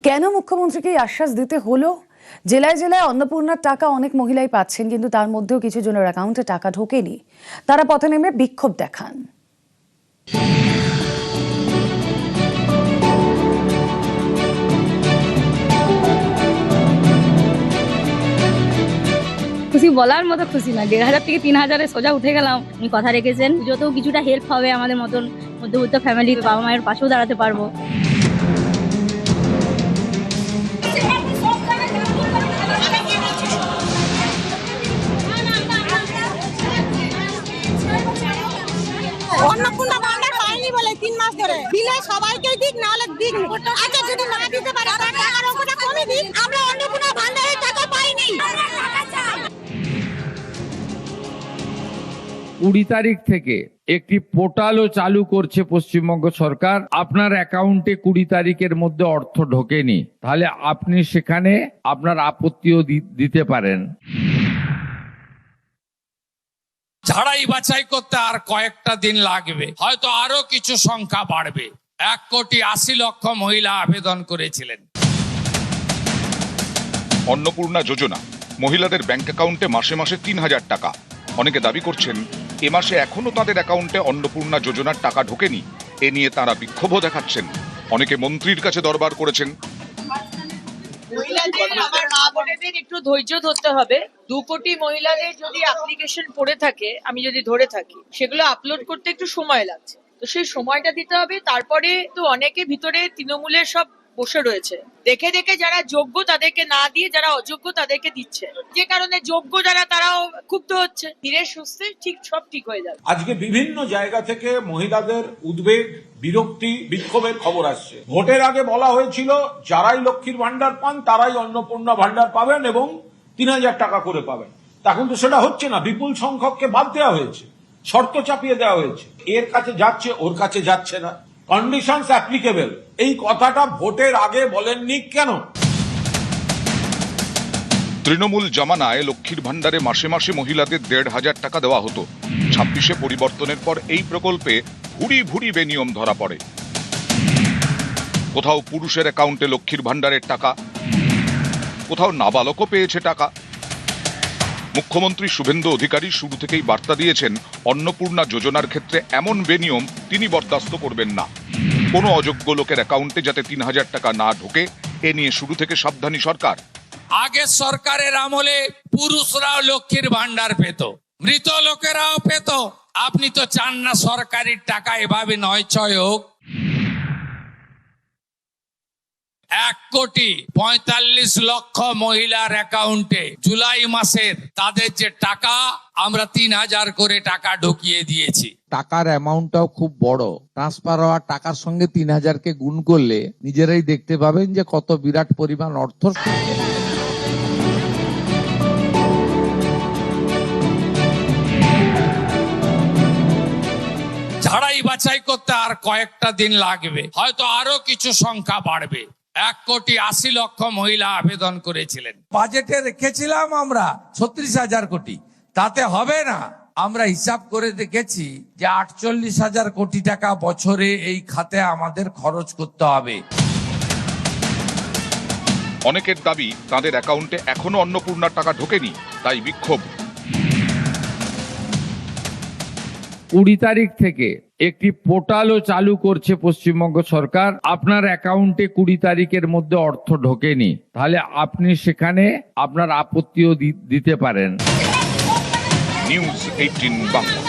কেন মুখ্যমন্ত্রীকে আশ্বাস দিতে হলো? জেলায় জেলায় অন্নপূর্ণার টাকা অনেক মহিলাই পাচ্ছেন, কিন্তু তার মধ্যেও কিছু জনের অ্যাকাউন্টে টাকা ঢোকেনি। তারা পথে নেমে বিক্ষোভ দেখান। খুশি বলার মতো খুশি না। 1,500 থেকে 3,000 সোজা উঠে গেলাম। উনি কথা রেখেছেন, পুজোতেও কিছুটা হেল্প হবে আমাদের মতন মধ্যবিত্ত ফ্যামিলি, বাবা মায়ের পাশেও দাঁড়াতে পারবো। অন্নপূর্ণা ভান্ডার পাইনি বলে 3 মাস ধরে দিলে সবাইকে দিক, নাহলে দিক। আচ্ছা, যদি না দিতে পারে তার টাকার অঙ্কটা কমে দিন। আমরা অন্নপূর্ণা ভান্ডারের টাকা পাইনি। 20 তারিখ থেকে একটি পোর্টালও চালু করছে পশ্চিমবঙ্গ সরকার। আপনার অ্যাকাউন্টে 20 তারিখের মধ্যে অর্থ ঢোকেনি, তাহলে আপনি সেখানে আপনার আপত্তিও দিতে পারেন। ঝাড়াই বাছাই করতে আর কয়েকটা দিন লাগবে, হয়তো আরো কিছু সংখ্যা বাড়বে। 1,80,00,000 মহিলা আবেদন করেছিলেন। অন্নপূর্ণা যোজনা মহিলাদের ব্যাংক অ্যাকাউন্টে মাসে মাসে 3,000 টাকা। অনেকে দাবি করছেন এ মাসে এখনো তাদের অ্যাকাউন্টে অন্নপূর্ণা যোজনার টাকা ঢোকেনি। এ নিয়ে তারা বিক্ষোভও দেখাচ্ছেন। অনেকে মন্ত্রীর কাছে দরবার করেছেন। মহিলাদের, আমার মা বোনেদের একটু ধৈর্য ধরতে হবে। 2 কোটি মহিলাদের যদি অ্যাপ্লিকেশন পড়ে থাকে, আমি যদি ধরে থাকি, সেগুলো আপলোড করতে একটু সময় লাগছে। তো সেই সময়টা দিতে হবে। তারপরে তো অনেকে ভিতরে তৃণমূলের সব বসে রয়েছে, দেখে দেখে যারা যোগ্য তাদেরকে না দিয়ে যারা অযোগ্য তাদেরকে দিচ্ছে, যে কারণে যোগ্য যারা তারাও ক্ষুব্ধ হচ্ছে। ধীরে সুস্থে সব ঠিক হয়ে যাবে। আজকে বিভিন্ন জায়গা থেকে মহিলাদের উদ্বেগ, বিরক্তি, বিক্ষোভের খবর আসছে। ভোটের আগে বলা হয়েছিল যারাই লক্ষ্মীর ভান্ডার পান তারাই অন্নপূর্ণা ভান্ডার পাবেন এবং 3,000 টাকা করে পাবেন। এখন তো সেটা হচ্ছে না। বিপুল সংখ্যককে বাদ দেওয়া হয়েছে, শর্ত চাপিয়ে দেওয়া হয়েছে। এর কাছে যাচ্ছে, ওর কাছে যাচ্ছে না। কন্ডিশনস অ্যাপ্লিকেবল, এই কথাটা ভোটের আগে বলেননি কেন? তৃণমূল জামানায় লক্ষ্মীর ভান্ডারে মাসে মাসে মহিলাদের 1,500 টাকা দেওয়া হতো। 26-এ পরিবর্তনের পর এই প্রকল্পে ভুরি ভুরি বেনিয়ম ধরা পড়ে। কোথাও পুরুষের অ্যাকাউন্টে লক্ষ্মীর ভান্ডারের টাকা, কোথাও নাবালকও পেয়েছে টাকা। মুখ্যমন্ত্রী শুভেন্দু অধিকারী শুরু থেকেই বার্তা দিয়েছেন, অন্নপূর্ণা যোজনার ক্ষেত্রে এমন বেনিয়ম তিনি বরদাস্ত করবেন না। কোনো অযোগ্য লোকের অ্যাকাউন্টে যাতে 3,000 টাকা না ঢোকে, এ নিয়ে শুরু থেকে সাবধানী সরকার। আগের সরকারের আমলে পুরুষরাও লক্ষ্মীর ভান্ডার পেত, মৃত লোকেরাও পেত। আপনি তো চান না সরকারের টাকা এভাবে 9-6 হোক। 1,45,00,000 মহিলার অ্যাকাউন্টে জুলাই মাসের তাদের যে টাকা, আমরা 3,000 করে টাকা ঢুকিয়ে দিয়েছি। টাকার অ্যামাউন্টটাও খুব বড়। ট্রান্সফার হওয়া টাকার সঙ্গে 3,000-কে গুণ করলে নিজেরাই দেখতে পাবেন যে কত বিরাট পরিমাণ অর্থ। ঝাড়াই বাছাই করতে আর কয়েকটা দিন লাগবে, হয়তো আরো কিছু সংখ্যা বাড়বে। 1,80,00,000 মহিলা আবেদন করেছিলেন। বাজেটে রেখেছিলাম আমরা 36,000 কোটি, তাতে হবে না। আমরা হিসাব করে দেখেছি যে 48,000 কোটি টাকা বছরে এই খাতে আমাদের খরচ করতে হবে। অনেকের দাবি তাদের অ্যাকাউন্টে এখনো অন্নপূর্ণার টাকা ঢোকেনি, তাই বিক্ষোভ। 20 তারিখ থেকে একটি পোর্টালও চালু করছে পশ্চিমবঙ্গ সরকার। আপনার অ্যাকাউন্টে 20 তারিখের মধ্যে অর্থ ঢোকেনি, তাহলে আপনি সেখানে আপনার আপত্তিও দিতে পারেন। নিউজ 18 বাংলা।